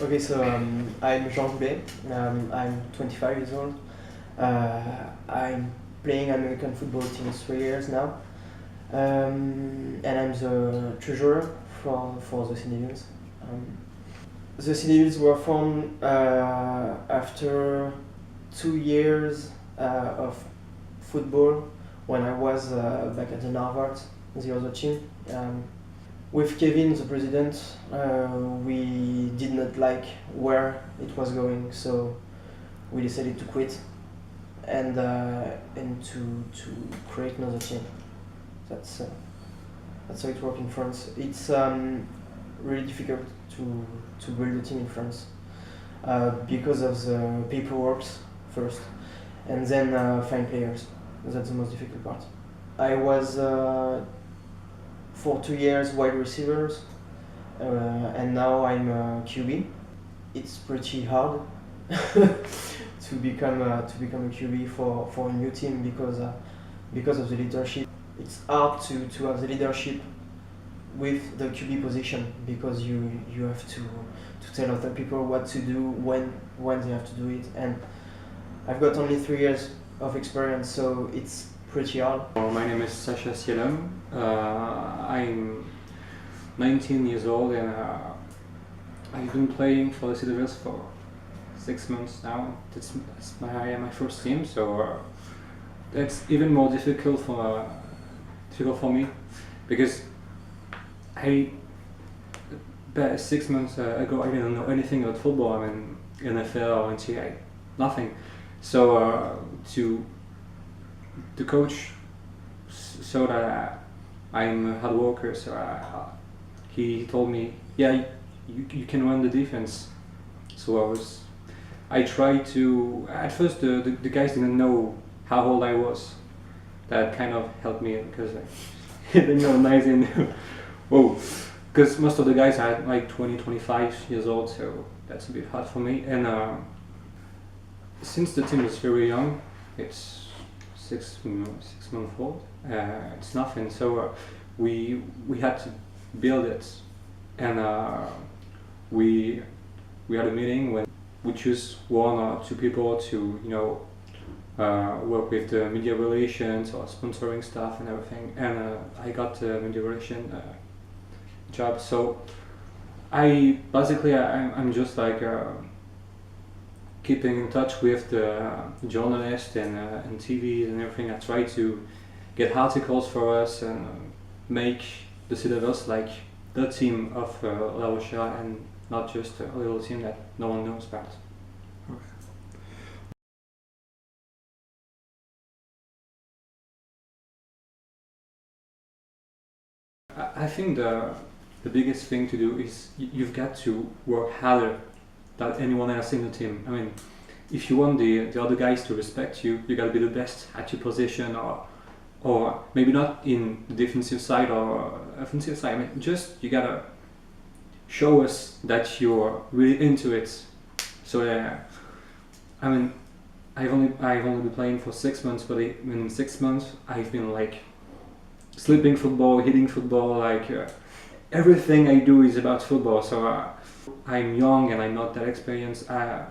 Okay, so I'm Gouley. I'm 25 years old. I'm playing American football since 3 years now, and I'm the treasurer for the Scialom. The Scialom were formed after 2 years of football when I was back at the Harvard, the other team. With Kevin, the president, we did not like where it was going, so we decided to quit and to create another team. That's how it works in France. It's really difficult to build a team in France because of the paperwork first, and then find players. That's the most difficult part. I was for 2 years wide receivers, and now I'm a QB. It's pretty hard to become a QB for a new team because of the leadership. It's hard to have the leadership with the QB position because you have to tell other people what to do when they have to do it, and I've got only 3 years of experience, so it's pretty hard. My name is Sacha Scialom. I'm 19 years old and I've been playing for the Citadels for 6 months now. That's my first team, so that's even more difficult for me because about 6 months ago I didn't know anything about football. I mean NFL or NCAA, nothing. So the coach saw that I'm a hard worker, so he told me, yeah, you can run the defense. So I tried to, at first the guys didn't know how old I was. That kind of helped me because they didn't know 19. Whoa, because most of the guys are like 20, 25 years old, so that's a bit hard for me. And since the team is very young, it's 6 months old. It's nothing. So we had to build it, and we had a meeting when we choose 1 or 2 people to work with the media relations or sponsoring stuff and everything. And I got the media relation job. So I'm just like keeping in touch with the journalists and TV and everything. I try to get articles for us and make the Citadels like the team of La Rochelle and not just a little team that no one knows about. I think the biggest thing to do is you've got to work harder than anyone else in the team. I mean, if you want the other guys to respect you, you gotta be the best at your position, or maybe not in the defensive side or offensive side. I mean, just you gotta show us that you're really into it. So I mean, I've only been playing for 6 months, but in 6 months I've been like sleeping football, hitting football, like everything I do is about football. So I'm young and I'm not that experienced. I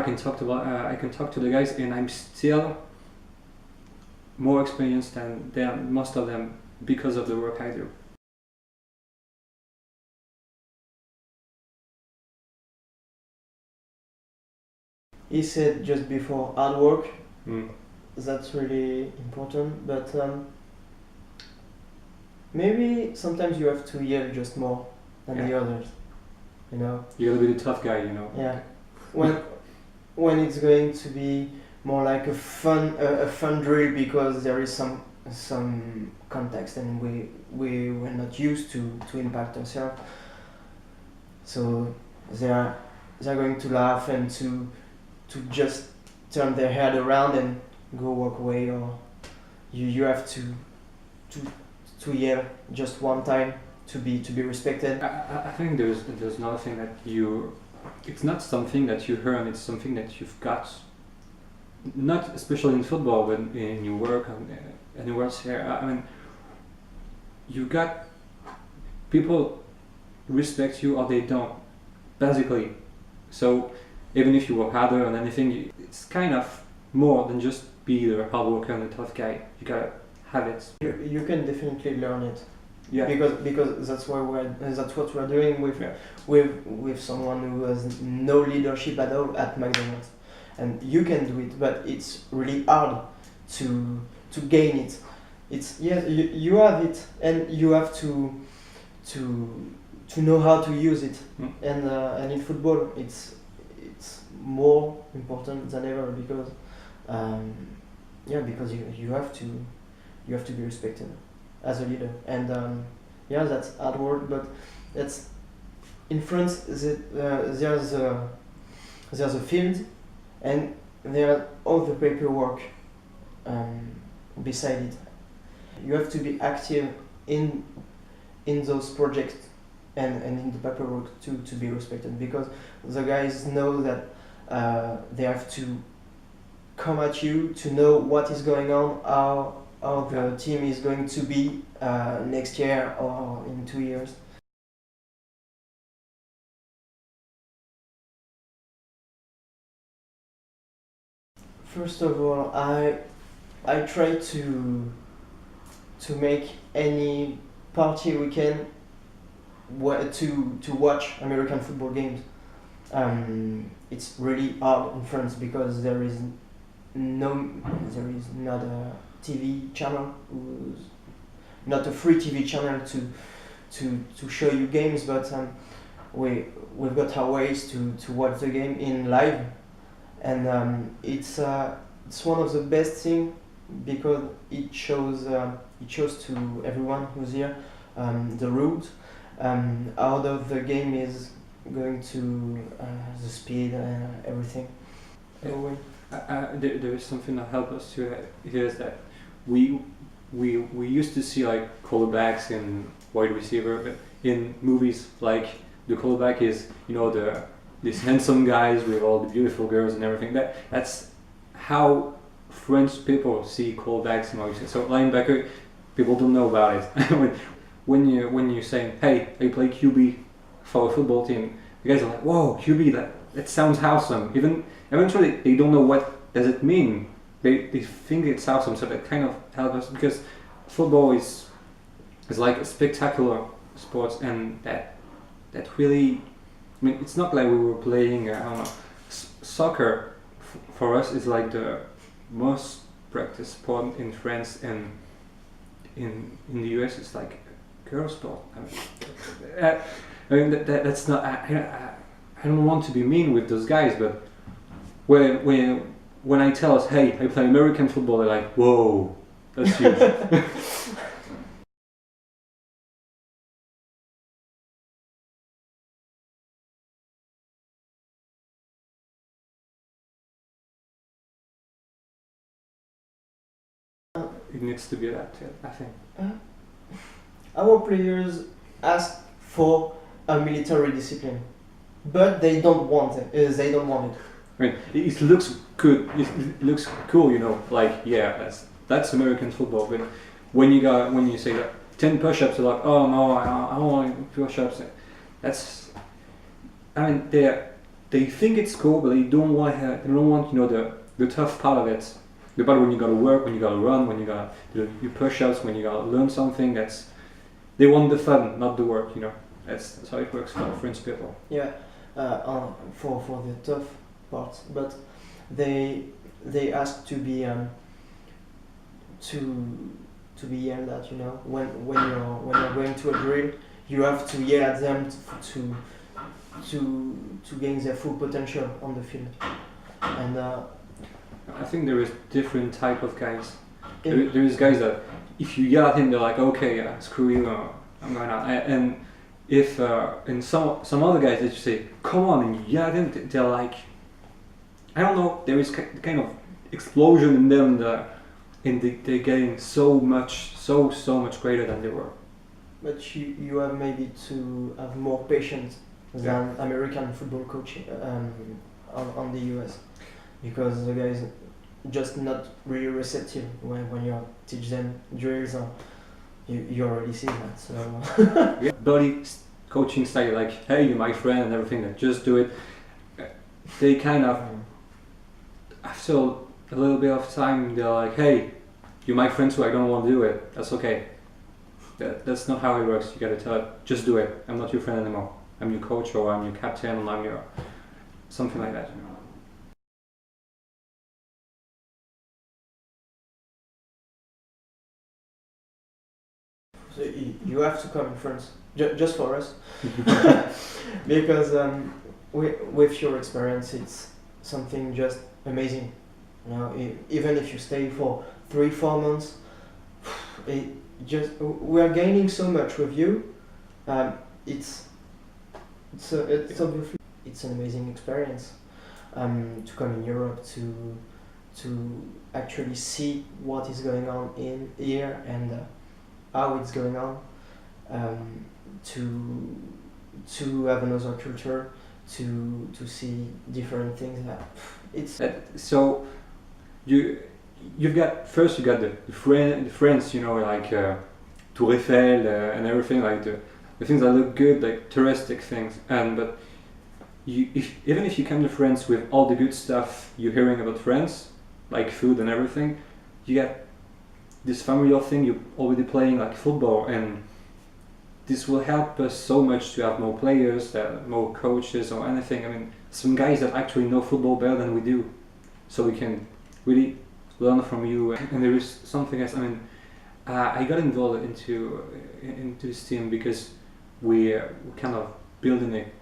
can talk to the guys, and I'm still more experienced than most of them because of the work I do. He said just before hard work. That's really important, but maybe sometimes you have to yell just more than the others. You gotta be the tough guy, Yeah. When it's going to be more like a fun drill because there is some context and we were not used to impact ourselves. So they're going to laugh and to just turn their head around and go walk away, or you have to yell just one time to be respected. I think there's another thing that it's not something that you earn, it's something that you've got, not especially in football, but in your work and anywhere else here. I mean, you got people respect you or they don't. basically. So even if you work harder on anything, it's kind of more than just be the hard worker and the tough guy. You gotta have it. You can definitely learn it. Yeah. Because that's what we're doing with Yeah. with someone who has no leadership at all at McDonald's, and you can do it, but it's really hard to gain it. It's you have it, and you have to know how to use it. Mm. And in football it's more important than ever because because you have to be respected as a leader, and that's hard work, but that's in France. There's a field, and there are all the paperwork beside it. You have to be active in those projects and in the paperwork to be respected, because the guys know that they have to come at you to know what is going on, how the team is going to be next year or in 2 years. First of all, I try to make any party we can to watch American football games. It's really hard in France because there is not a TV channel, not a free TV channel to show you games, but we've got our ways to watch the game in live, and it's one of the best thing because it shows to everyone who's here the rules, how the game is going to, the speed and everything. There is something that helps us to here is that we used to see like quarterbacks and wide receiver in movies. Like the quarterback is these handsome guys with all the beautiful girls and everything. That's how French people see quarterbacks and everything. So linebacker, people don't know about it. when you say, hey, I play QB for a football team, the guys are like, whoa, QB, that sounds awesome. Even eventually they don't know what does it mean. They think it's awesome, so that kind of helps us, because football is like a spectacular sport, and that really, I mean, it's not like we were playing I don't know, soccer. For us is like the most practiced sport in France, and in the US it's like a girl sport. I mean that's not. I don't want to be mean with those guys, but when I tell us, hey, I play American football, they're like, whoa, that's huge. It needs to be adapted, I think. Our players ask for a military discipline, but they don't want it. They don't want it. I mean, it looks good. It looks cool, Like, yeah, that's American football. But when you say that 10 push-ups, they're like, oh no, I don't want push-ups. I mean, they think it's cool, but they don't want the tough part of it. The part when you gotta work, when you gotta run, when you gotta do your push-ups, when you gotta learn something. They want the fun, not the work. That's how it works for French people. Yeah, for the tough parts, but they ask to be to be yelled at. When you're going to a drill, you have to yell at them to gain their full potential on the field. And I think there is different type of guys. There is guys that if you yell at him, they're like, okay, screw you, I'm going out. And if and some other guys that you say, come on, and you yell at them, they're like, I don't know, there is kind of explosion in them, and they're getting so much greater than they were. But you have maybe to have more patience than American football coach on the US, because the guys just not really receptive when you teach them drills. You already see that. So Body coaching style, like, hey, you're my friend and everything, like, just do it. They kind of, after a little bit of time, they're like, hey, you're my friend, so I don't want to do it. That's okay. That's not how it works. You gotta tell it, just do it. I'm not your friend anymore. I'm your coach, or I'm your captain, or I'm your something like that. So you have to come in France, just for us, because with your experience, it's something just amazing. You know, even if you stay for 3-4 months, we are gaining so much with you. It's obviously it's an amazing experience to come in Europe to actually see what is going on in here and how it's going on, to have another culture, to see different things. It's So you've got first you got the friends, you know, like Tour Eiffel and everything, like the things that look good, like touristic things, and but even if you come to France with all the good stuff you're hearing about France, like food and everything, you get this familiar thing. You're already playing like football, and this will help us so much to have more players, more coaches or anything. I mean, some guys that actually know football better than we do, so we can really learn from you. And there is something else. I mean, I got involved into this team because we're kind of building it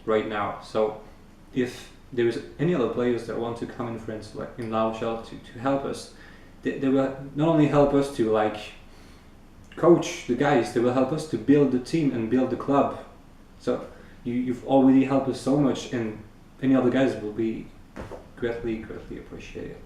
right now. So if there is any other players that want to come in France, like in La Rochelle, to help us, they will not only help us to like coach the guys, they will help us to build the team and build the club. So you've already helped us so much, and any other guys will be greatly appreciated.